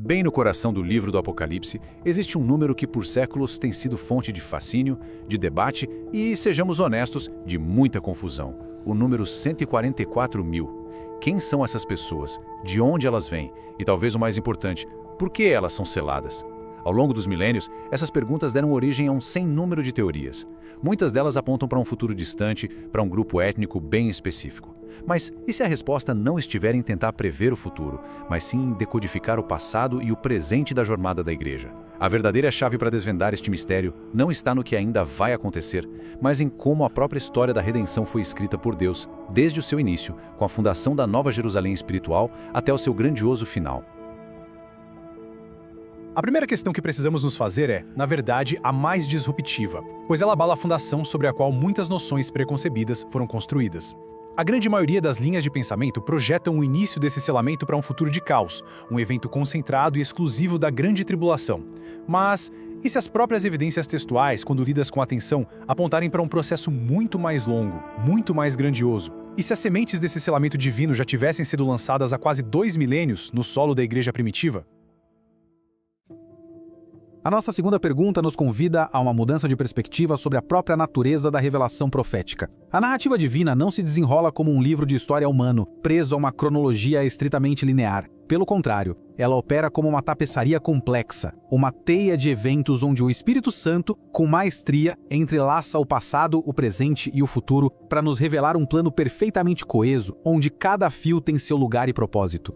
Bem no coração do livro do Apocalipse, existe um número que por séculos tem sido fonte de fascínio, de debate e, sejamos honestos, de muita confusão. O número 144 mil. Quem são essas pessoas? De onde elas vêm? E talvez o mais importante, por que elas são seladas? Ao longo dos milênios, essas perguntas deram origem a um sem número de teorias. Muitas delas apontam para um futuro distante, para um grupo étnico bem específico. Mas e se a resposta não estiver em tentar prever o futuro, mas sim em decodificar o passado e o presente da jornada da Igreja? A verdadeira chave para desvendar este mistério não está no que ainda vai acontecer, mas em como a própria história da redenção foi escrita por Deus, desde o seu início, com a fundação da Nova Jerusalém espiritual até o seu grandioso final. A primeira questão que precisamos nos fazer é, na verdade, a mais disruptiva, pois ela abala a fundação sobre a qual muitas noções preconcebidas foram construídas. A grande maioria das linhas de pensamento projetam o início desse selamento para um futuro de caos, um evento concentrado e exclusivo da grande tribulação. Mas, e se as próprias evidências textuais, quando lidas com atenção, apontarem para um processo muito mais longo, muito mais grandioso? E se as sementes desse selamento divino já tivessem sido lançadas há quase 2 milênios no solo da igreja primitiva? A nossa segunda pergunta nos convida a uma mudança de perspectiva sobre a própria natureza da revelação profética. A narrativa divina não se desenrola como um livro de história humano, preso a uma cronologia estritamente linear. Pelo contrário, ela opera como uma tapeçaria complexa, uma teia de eventos onde o Espírito Santo, com maestria, entrelaça o passado, o presente e o futuro para nos revelar um plano perfeitamente coeso, onde cada fio tem seu lugar e propósito.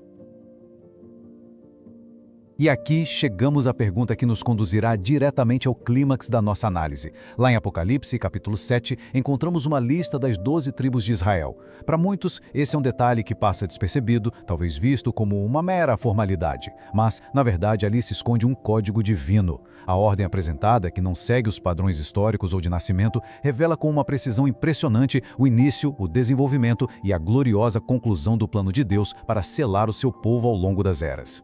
E aqui chegamos à pergunta que nos conduzirá diretamente ao clímax da nossa análise. Lá em Apocalipse, capítulo 7, encontramos uma lista das 12 tribos de Israel. Para muitos, esse é um detalhe que passa despercebido, talvez visto como uma mera formalidade. Mas, na verdade, ali se esconde um código divino. A ordem apresentada, que não segue os padrões históricos ou de nascimento, revela com uma precisão impressionante o início, o desenvolvimento e a gloriosa conclusão do plano de Deus para selar o seu povo ao longo das eras.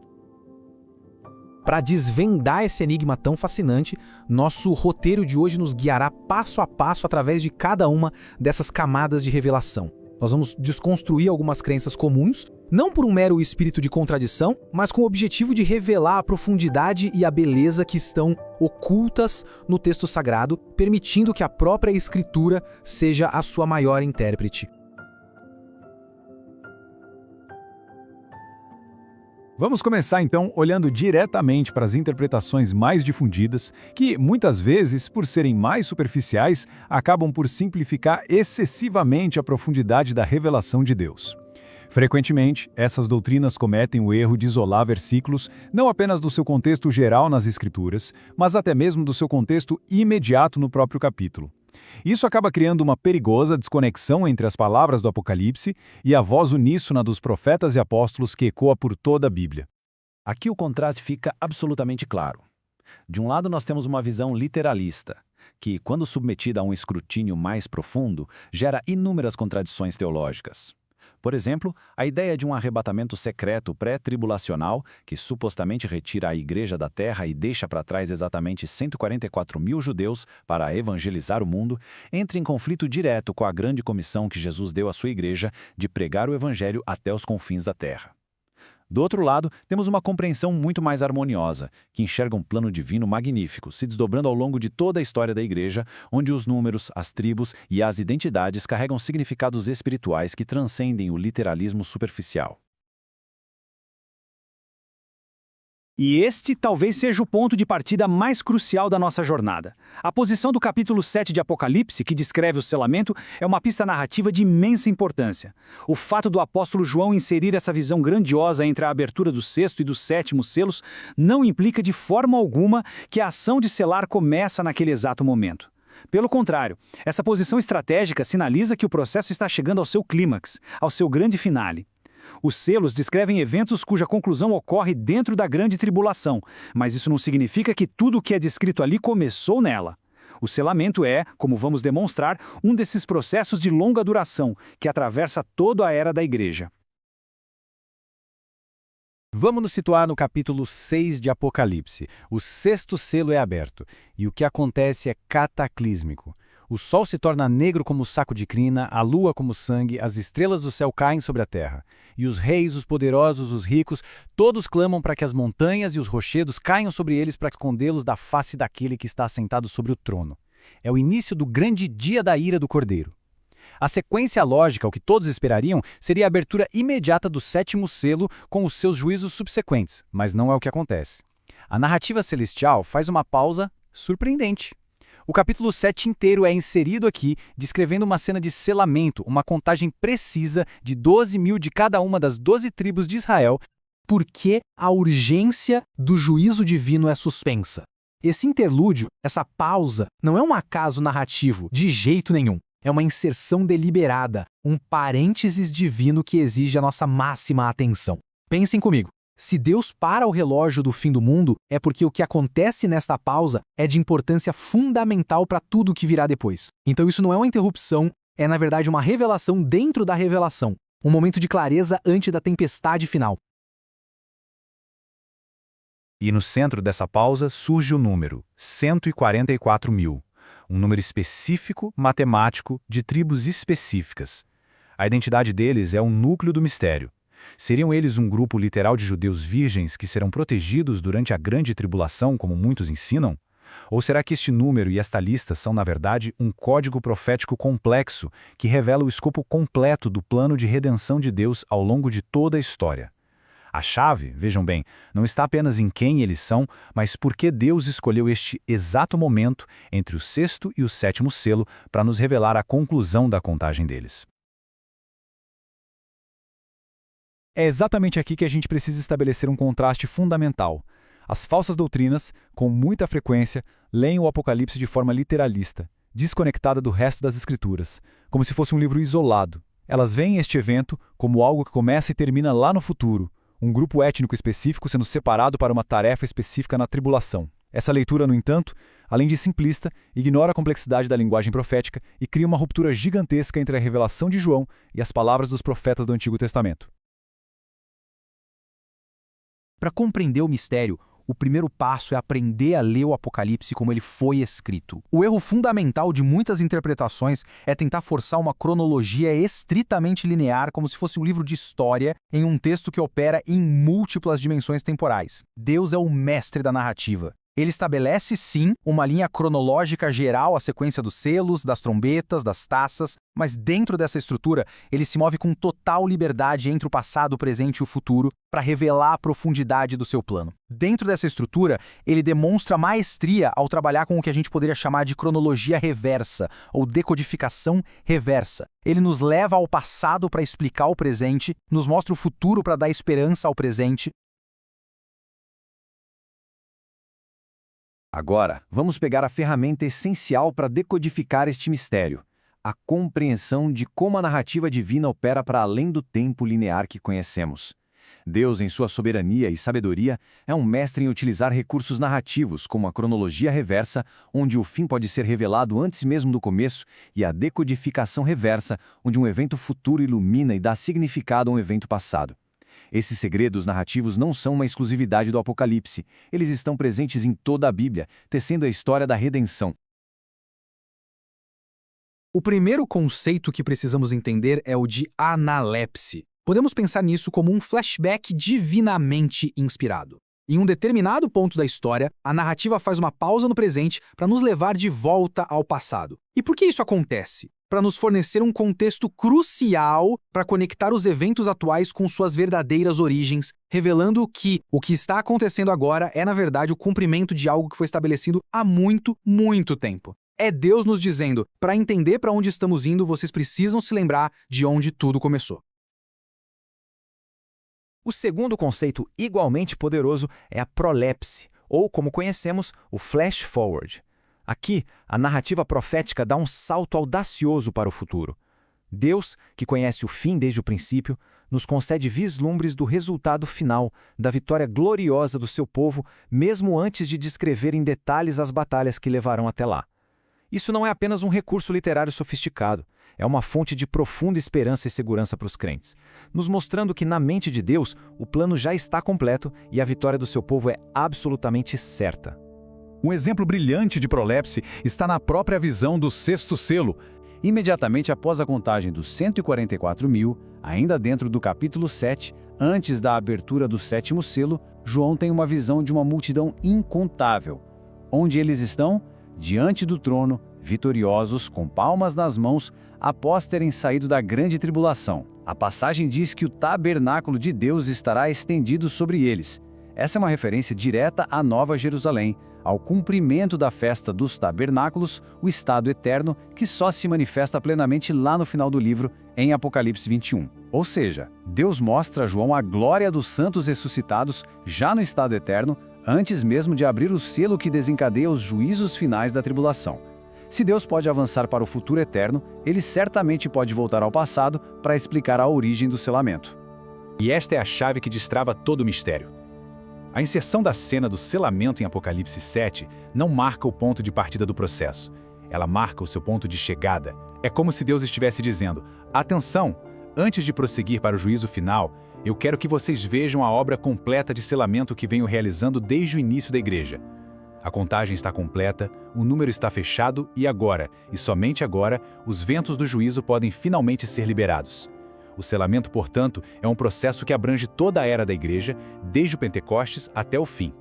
Para desvendar esse enigma tão fascinante, nosso roteiro de hoje nos guiará passo a passo através de cada uma dessas camadas de revelação. Nós vamos desconstruir algumas crenças comuns, não por um mero espírito de contradição, mas com o objetivo de revelar a profundidade e a beleza que estão ocultas no texto sagrado, permitindo que a própria Escritura seja a sua maior intérprete. Vamos começar então olhando diretamente para as interpretações mais difundidas, que muitas vezes, por serem mais superficiais, acabam por simplificar excessivamente a profundidade da revelação de Deus. Frequentemente, essas doutrinas cometem o erro de isolar versículos não apenas do seu contexto geral nas Escrituras, mas até mesmo do seu contexto imediato no próprio capítulo. Isso acaba criando uma perigosa desconexão entre as palavras do Apocalipse e a voz uníssona dos profetas e apóstolos que ecoa por toda a Bíblia. Aqui o contraste fica absolutamente claro. De um lado nós temos uma visão literalista, que, quando submetida a um escrutínio mais profundo, gera inúmeras contradições teológicas. Por exemplo, a ideia de um arrebatamento secreto pré-tribulacional, que supostamente retira a Igreja da Terra e deixa para trás exatamente 144 mil judeus para evangelizar o mundo, entra em conflito direto com a grande comissão que Jesus deu à sua Igreja de pregar o Evangelho até os confins da Terra. Do outro lado, temos uma compreensão muito mais harmoniosa, que enxerga um plano divino magnífico, se desdobrando ao longo de toda a história da Igreja, onde os números, as tribos e as identidades carregam significados espirituais que transcendem o literalismo superficial. E este talvez seja o ponto de partida mais crucial da nossa jornada. A posição do capítulo 7 de Apocalipse, que descreve o selamento, é uma pista narrativa de imensa importância. O fato do apóstolo João inserir essa visão grandiosa entre a abertura do 6º e do 7º selos não implica de forma alguma que a ação de selar começa naquele exato momento. Pelo contrário, essa posição estratégica sinaliza que o processo está chegando ao seu clímax, ao seu grande finale. Os selos descrevem eventos cuja conclusão ocorre dentro da grande tribulação, mas isso não significa que tudo o que é descrito ali começou nela. O selamento é, como vamos demonstrar, um desses processos de longa duração que atravessa toda a era da Igreja. Vamos nos situar no capítulo 6 de Apocalipse. O 6º selo é aberto, e o que acontece é cataclísmico. O sol se torna negro como saco de crina, a lua como sangue, as estrelas do céu caem sobre a terra. E os reis, os poderosos, os ricos, todos clamam para que as montanhas e os rochedos caiam sobre eles para escondê-los da face daquele que está assentado sobre o trono. É o início do grande dia da ira do Cordeiro. A sequência lógica, o que todos esperariam, seria a abertura imediata do 7º selo com os seus juízos subsequentes, mas não é o que acontece. A narrativa celestial faz uma pausa surpreendente. O capítulo 7 inteiro é inserido aqui, descrevendo uma cena de selamento, uma contagem precisa de 12.000 de cada uma das 12 tribos de Israel. Porque a urgência do juízo divino é suspensa. Esse interlúdio, essa pausa, não é um acaso narrativo, de jeito nenhum. É uma inserção deliberada, um parênteses divino que exige a nossa máxima atenção. Pensem comigo. Se Deus para o relógio do fim do mundo, é porque o que acontece nesta pausa é de importância fundamental para tudo o que virá depois. Então isso não é uma interrupção, é na verdade uma revelação dentro da revelação. Um momento de clareza antes da tempestade final. E no centro dessa pausa surge o número 144.000, um número específico, matemático, de tribos específicas. A identidade deles é o núcleo do mistério. Seriam eles um grupo literal de judeus virgens que serão protegidos durante a grande tribulação, como muitos ensinam? Ou será que este número e esta lista são, na verdade, um código profético complexo que revela o escopo completo do plano de redenção de Deus ao longo de toda a história? A chave, vejam bem, não está apenas em quem eles são, mas por que Deus escolheu este exato momento entre o 6º e o 7º selo para nos revelar a conclusão da contagem deles. É exatamente aqui que a gente precisa estabelecer um contraste fundamental. As falsas doutrinas, com muita frequência, leem o Apocalipse de forma literalista, desconectada do resto das Escrituras, como se fosse um livro isolado. Elas veem este evento como algo que começa e termina lá no futuro, um grupo étnico específico sendo separado para uma tarefa específica na tribulação. Essa leitura, no entanto, além de simplista, ignora a complexidade da linguagem profética e cria uma ruptura gigantesca entre a revelação de João e as palavras dos profetas do Antigo Testamento. Para compreender o mistério, o primeiro passo é aprender a ler o Apocalipse como ele foi escrito. O erro fundamental de muitas interpretações é tentar forçar uma cronologia estritamente linear, como se fosse um livro de história, em um texto que opera em múltiplas dimensões temporais. Deus é o mestre da narrativa. Ele estabelece, sim, uma linha cronológica geral, a sequência dos selos, das trombetas, das taças, mas dentro dessa estrutura, ele se move com total liberdade entre o passado, o presente e o futuro para revelar a profundidade do seu plano. Dentro dessa estrutura, ele demonstra maestria ao trabalhar com o que a gente poderia chamar de cronologia reversa, ou decodificação reversa. Ele nos leva ao passado para explicar o presente, nos mostra o futuro para dar esperança ao presente. Agora, vamos pegar a ferramenta essencial para decodificar este mistério, a compreensão de como a narrativa divina opera para além do tempo linear que conhecemos. Deus, em sua soberania e sabedoria, é um mestre em utilizar recursos narrativos, como a cronologia reversa, onde o fim pode ser revelado antes mesmo do começo, e a decodificação reversa, onde um evento futuro ilumina e dá significado a um evento passado. Esses segredos narrativos não são uma exclusividade do Apocalipse. Eles estão presentes em toda a Bíblia, tecendo a história da redenção. O primeiro conceito que precisamos entender é o de analepse. Podemos pensar nisso como um flashback divinamente inspirado. Em um determinado ponto da história, a narrativa faz uma pausa no presente para nos levar de volta ao passado. E por que isso acontece? Para nos fornecer um contexto crucial para conectar os eventos atuais com suas verdadeiras origens, revelando que o que está acontecendo agora é, na verdade, o cumprimento de algo que foi estabelecido há muito, muito tempo. É Deus nos dizendo, para entender para onde estamos indo, vocês precisam se lembrar de onde tudo começou. O segundo conceito igualmente poderoso é a prolepse, ou, como conhecemos, o flash forward. Aqui, a narrativa profética dá um salto audacioso para o futuro. Deus, que conhece o fim desde o princípio, nos concede vislumbres do resultado final, da vitória gloriosa do seu povo, mesmo antes de descrever em detalhes as batalhas que levarão até lá. Isso não é apenas um recurso literário sofisticado, é uma fonte de profunda esperança e segurança para os crentes, nos mostrando que na mente de Deus o plano já está completo e a vitória do seu povo é absolutamente certa. Um exemplo brilhante de prolepse está na própria visão do sexto selo. Imediatamente após a contagem dos 144.000, ainda dentro do capítulo 7, antes da abertura do sétimo selo, João tem uma visão de uma multidão incontável. Onde eles estão? Diante do trono, vitoriosos, com palmas nas mãos, após terem saído da grande tribulação. A passagem diz que o tabernáculo de Deus estará estendido sobre eles. Essa é uma referência direta à Nova Jerusalém, ao cumprimento da festa dos tabernáculos, o estado eterno que só se manifesta plenamente lá no final do livro, em Apocalipse 21. Ou seja, Deus mostra a João a glória dos santos ressuscitados já no estado eterno, antes mesmo de abrir o selo que desencadeia os juízos finais da tribulação. Se Deus pode avançar para o futuro eterno, ele certamente pode voltar ao passado para explicar a origem do selamento. E esta é a chave que destrava todo o mistério. A inserção da cena do selamento em Apocalipse 7 não marca o ponto de partida do processo. Ela marca o seu ponto de chegada. É como se Deus estivesse dizendo: atenção, antes de prosseguir para o juízo final, eu quero que vocês vejam a obra completa de selamento que venho realizando desde o início da igreja. A contagem está completa, o número está fechado e agora, e somente agora, os ventos do juízo podem finalmente ser liberados. O selamento, portanto, é um processo que abrange toda a era da igreja, desde o Pentecostes até o fim.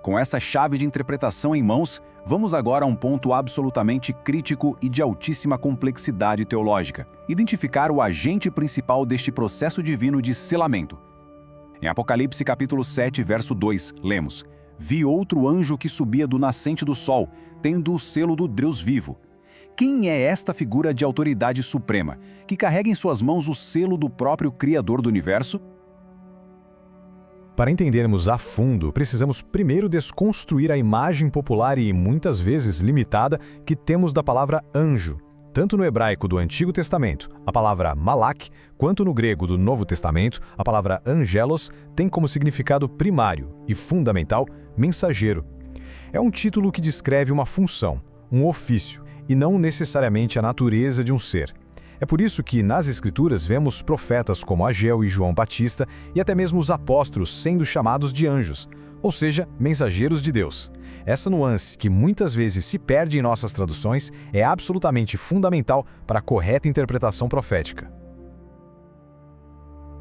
Com essa chave de interpretação em mãos, vamos agora a um ponto absolutamente crítico e de altíssima complexidade teológica: identificar o agente principal deste processo divino de selamento. Em Apocalipse capítulo 7, verso 2, lemos: Vi outro anjo que subia do nascente do sol, tendo o selo do Deus vivo. Quem é esta figura de autoridade suprema, que carrega em suas mãos o selo do próprio Criador do Universo? Para entendermos a fundo, precisamos primeiro desconstruir a imagem popular e, muitas vezes, limitada que temos da palavra anjo. Tanto no hebraico do Antigo Testamento, a palavra malak, quanto no grego do Novo Testamento, a palavra angelos tem como significado primário e fundamental mensageiro. É um título que descreve uma função, um ofício, e não necessariamente a natureza de um ser. É por isso que, nas Escrituras, vemos profetas como Ageu e João Batista e até mesmo os apóstolos sendo chamados de anjos, ou seja, mensageiros de Deus. Essa nuance, que muitas vezes se perde em nossas traduções, é absolutamente fundamental para a correta interpretação profética.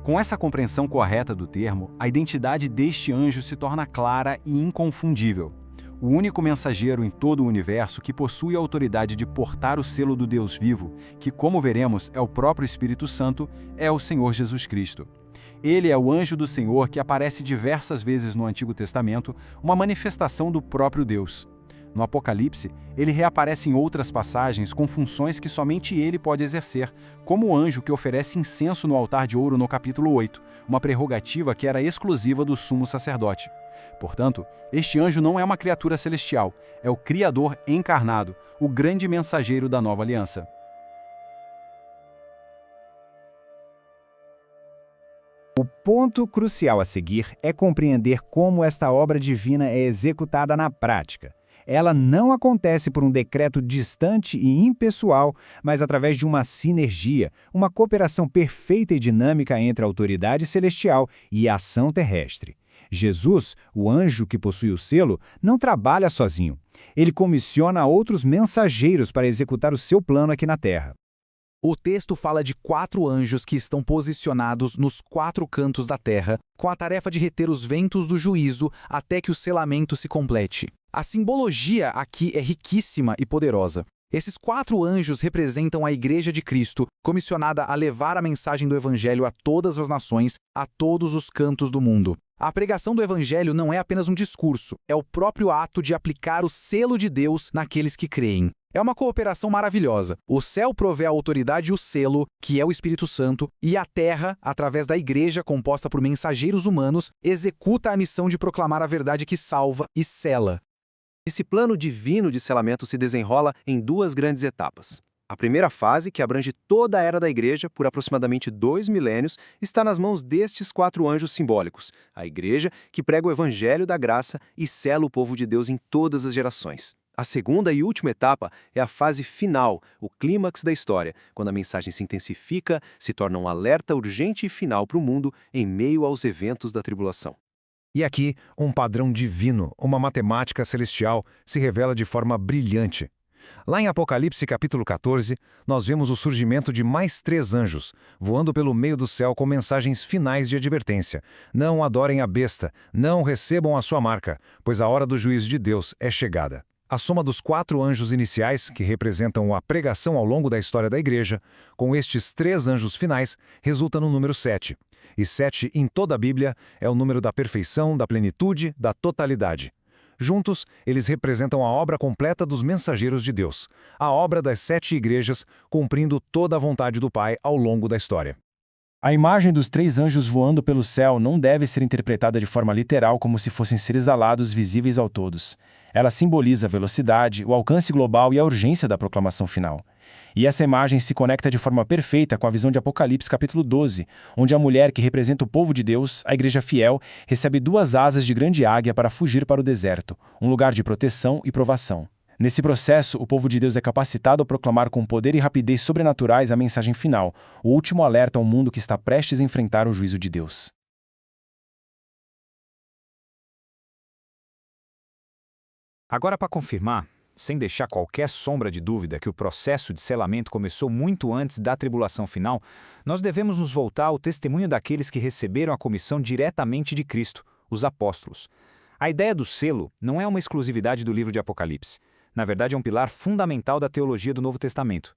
Com essa compreensão correta do termo, a identidade deste anjo se torna clara e inconfundível. O único mensageiro em todo o universo que possui a autoridade de portar o selo do Deus vivo, que, como veremos, é o próprio Espírito Santo, é o Senhor Jesus Cristo. Ele é o anjo do Senhor que aparece diversas vezes no Antigo Testamento, uma manifestação do próprio Deus. No Apocalipse, ele reaparece em outras passagens com funções que somente ele pode exercer, como o anjo que oferece incenso no altar de ouro no capítulo 8, uma prerrogativa que era exclusiva do sumo sacerdote. Portanto, este anjo não é uma criatura celestial, é o Criador encarnado, o grande mensageiro da nova aliança. O ponto crucial a seguir é compreender como esta obra divina é executada na prática. Ela não acontece por um decreto distante e impessoal, mas através de uma sinergia, uma cooperação perfeita e dinâmica entre a autoridade celestial e a ação terrestre. Jesus, o anjo que possui o selo, não trabalha sozinho. Ele comissiona outros mensageiros para executar o seu plano aqui na Terra. O texto fala de 4 anjos que estão posicionados nos 4 cantos da terra, com a tarefa de reter os ventos do juízo até que o selamento se complete. A simbologia aqui é riquíssima e poderosa. Esses 4 anjos representam a Igreja de Cristo, comissionada a levar a mensagem do Evangelho a todas as nações, a todos os cantos do mundo. A pregação do Evangelho não é apenas um discurso, é o próprio ato de aplicar o selo de Deus naqueles que creem. É uma cooperação maravilhosa. O céu provê a autoridade e o selo, que é o Espírito Santo, e a terra, através da igreja composta por mensageiros humanos, executa a missão de proclamar a verdade que salva e sela. Esse plano divino de selamento se desenrola em 2 grandes etapas. A primeira fase, que abrange toda a era da igreja por aproximadamente 2 milênios, está nas mãos destes 4 anjos simbólicos, a igreja que prega o evangelho da graça e sela o povo de Deus em todas as gerações. A segunda e última etapa é a fase final, o clímax da história, quando a mensagem se intensifica, se torna um alerta urgente e final para o mundo em meio aos eventos da tribulação. E aqui, um padrão divino, uma matemática celestial, se revela de forma brilhante. Lá em Apocalipse capítulo 14, nós vemos o surgimento de mais 3 anjos, voando pelo meio do céu com mensagens finais de advertência. Não adorem a besta, não recebam a sua marca, pois a hora do juízo de Deus é chegada. A soma dos 4 anjos iniciais, que representam a pregação ao longo da história da igreja, com estes 3 anjos finais, resulta no número 7. E 7, em toda a Bíblia, é o número da perfeição, da plenitude, da totalidade. Juntos, eles representam a obra completa dos mensageiros de Deus, a obra das 7 igrejas, cumprindo toda a vontade do Pai ao longo da história. A imagem dos 3 anjos voando pelo céu não deve ser interpretada de forma literal como se fossem seres alados visíveis a todos. Ela simboliza a velocidade, o alcance global e a urgência da proclamação final. E essa imagem se conecta de forma perfeita com a visão de Apocalipse capítulo 12, onde a mulher que representa o povo de Deus, a igreja fiel, recebe 2 asas de grande águia para fugir para o deserto, um lugar de proteção e provação. Nesse processo, o povo de Deus é capacitado a proclamar com poder e rapidez sobrenaturais a mensagem final, o último alerta ao mundo que está prestes a enfrentar o juízo de Deus. Agora, para confirmar, sem deixar qualquer sombra de dúvida que o processo de selamento começou muito antes da tribulação final, nós devemos nos voltar ao testemunho daqueles que receberam a comissão diretamente de Cristo, os apóstolos. A ideia do selo não é uma exclusividade do livro de Apocalipse. Na verdade, é um pilar fundamental da teologia do Novo Testamento.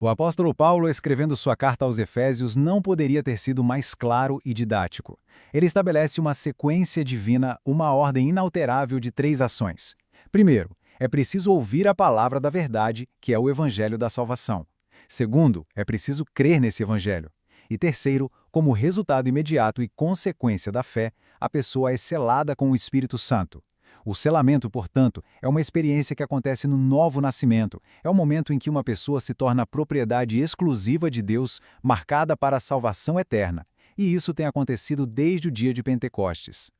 O apóstolo Paulo, escrevendo sua carta aos Efésios, não poderia ter sido mais claro e didático. Ele estabelece uma sequência divina, uma ordem inalterável de 3 ações. Primeiro, é preciso ouvir a palavra da verdade, que é o evangelho da salvação. Segundo, é preciso crer nesse evangelho. E terceiro, como resultado imediato e consequência da fé, a pessoa é selada com o Espírito Santo. O selamento, portanto, é uma experiência que acontece no novo nascimento. É o momento em que uma pessoa se torna propriedade exclusiva de Deus, marcada para a salvação eterna. E isso tem acontecido desde o dia de Pentecostes.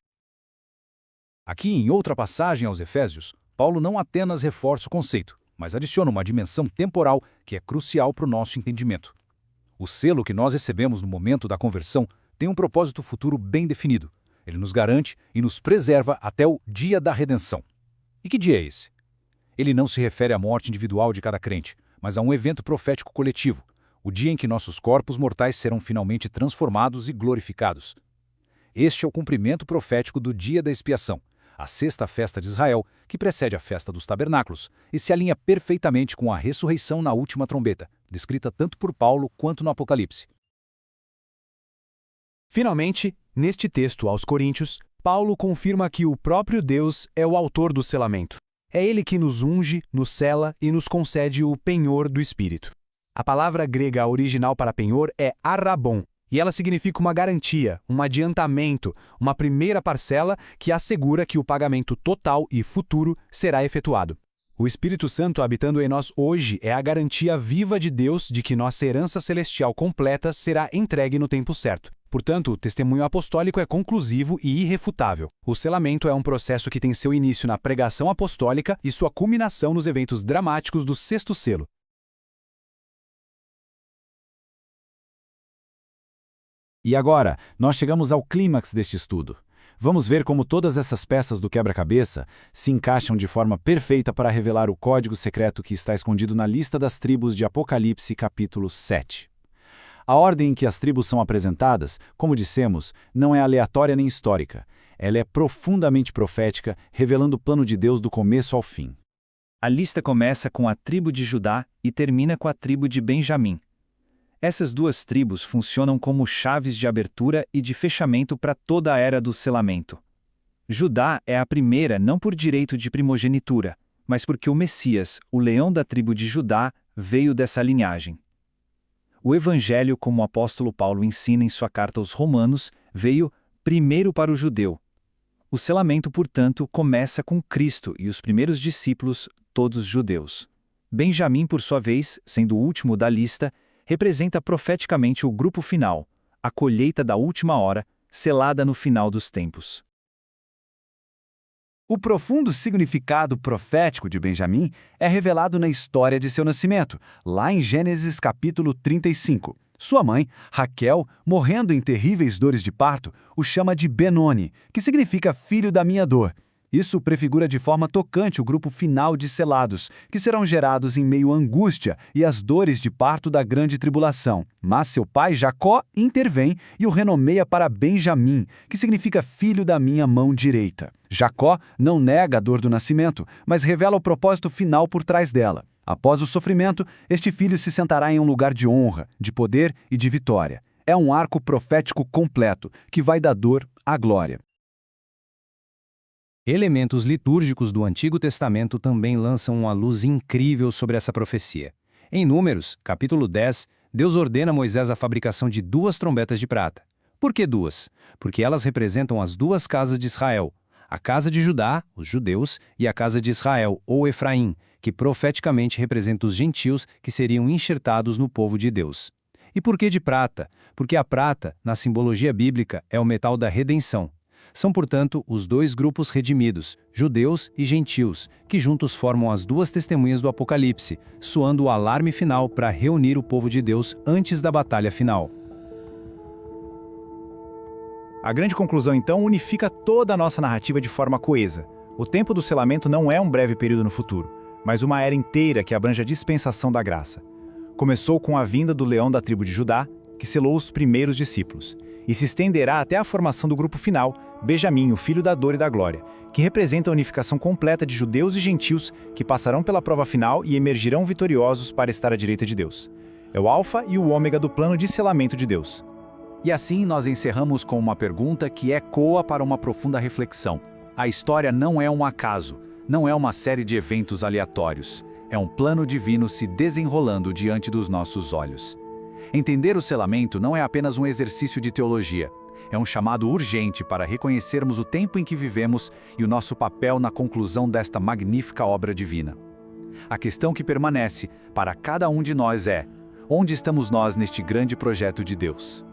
Aqui, em outra passagem aos Efésios, Paulo não apenas reforça o conceito, mas adiciona uma dimensão temporal que é crucial para o nosso entendimento. O selo que nós recebemos no momento da conversão tem um propósito futuro bem definido. Ele nos garante e nos preserva até o dia da redenção. E que dia é esse? Ele não se refere à morte individual de cada crente, mas a um evento profético coletivo, o dia em que nossos corpos mortais serão finalmente transformados e glorificados. Este é o cumprimento profético do dia da expiação, a 6ª festa de Israel, que precede a festa dos tabernáculos, e se alinha perfeitamente com a ressurreição na última trombeta, descrita tanto por Paulo quanto no Apocalipse. Finalmente, neste texto aos Coríntios, Paulo confirma que o próprio Deus é o autor do selamento. É Ele que nos unge, nos sela e nos concede o penhor do Espírito. A palavra grega original para penhor é arrabon, e ela significa uma garantia, um adiantamento, uma primeira parcela que assegura que o pagamento total e futuro será efetuado. O Espírito Santo habitando em nós hoje é a garantia viva de Deus de que nossa herança celestial completa será entregue no tempo certo. Portanto, o testemunho apostólico é conclusivo e irrefutável. O selamento é um processo que tem seu início na pregação apostólica e sua culminação nos eventos dramáticos do 6º selo. E agora, nós chegamos ao clímax deste estudo. Vamos ver como todas essas peças do quebra-cabeça se encaixam de forma perfeita para revelar o código secreto que está escondido na lista das tribos de Apocalipse capítulo 7. A ordem em que as tribos são apresentadas, como dissemos, não é aleatória nem histórica. Ela é profundamente profética, revelando o plano de Deus do começo ao fim. A lista começa com a tribo de Judá e termina com a tribo de Benjamim. Essas 2 tribos funcionam como chaves de abertura e de fechamento para toda a era do selamento. Judá é a primeira não por direito de primogenitura, mas porque o Messias, o leão da tribo de Judá, veio dessa linhagem. O Evangelho, como o apóstolo Paulo ensina em sua carta aos Romanos, veio primeiro para o judeu. O selamento, portanto, começa com Cristo e os primeiros discípulos, todos judeus. Benjamim, por sua vez, sendo o último da lista, representa profeticamente o grupo final, a colheita da última hora, selada no final dos tempos. O profundo significado profético de Benjamim é revelado na história de seu nascimento, lá em Gênesis capítulo 35. Sua mãe, Raquel, morrendo em terríveis dores de parto, o chama de Benoni, que significa filho da minha dor. Isso prefigura de forma tocante o grupo final de selados, que serão gerados em meio à angústia e às dores de parto da grande tribulação. Mas seu pai, Jacó, intervém e o renomeia para Benjamim, que significa filho da minha mão direita. Jacó não nega a dor do nascimento, mas revela o propósito final por trás dela. Após o sofrimento, este filho se sentará em um lugar de honra, de poder e de vitória. É um arco profético completo, que vai da dor à glória. Elementos litúrgicos do Antigo Testamento também lançam uma luz incrível sobre essa profecia. Em Números, capítulo 10, Deus ordena a Moisés a fabricação de 2 trombetas de prata. Por que 2? Porque elas representam as 2 casas de Israel, a casa de Judá, os judeus, e a casa de Israel, ou Efraim, que profeticamente representa os gentios que seriam enxertados no povo de Deus. E por que de prata? Porque a prata, na simbologia bíblica, é o metal da redenção. São, portanto, os 2 grupos redimidos, judeus e gentios, que juntos formam as 2 testemunhas do Apocalipse, soando o alarme final para reunir o povo de Deus antes da batalha final. A grande conclusão, então, unifica toda a nossa narrativa de forma coesa. O tempo do selamento não é um breve período no futuro, mas uma era inteira que abrange a dispensação da graça. Começou com a vinda do leão da tribo de Judá, que selou os primeiros discípulos, e se estenderá até a formação do grupo final, Benjamim, o filho da dor e da glória, que representa a unificação completa de judeus e gentios que passarão pela prova final e emergirão vitoriosos para estar à direita de Deus. É o alfa e o ômega do plano de selamento de Deus. E assim nós encerramos com uma pergunta que ecoa para uma profunda reflexão. A história não é um acaso, não é uma série de eventos aleatórios. É um plano divino se desenrolando diante dos nossos olhos. Entender o selamento não é apenas um exercício de teologia. É um chamado urgente para reconhecermos o tempo em que vivemos e o nosso papel na conclusão desta magnífica obra divina. A questão que permanece para cada um de nós é: onde estamos nós neste grande projeto de Deus?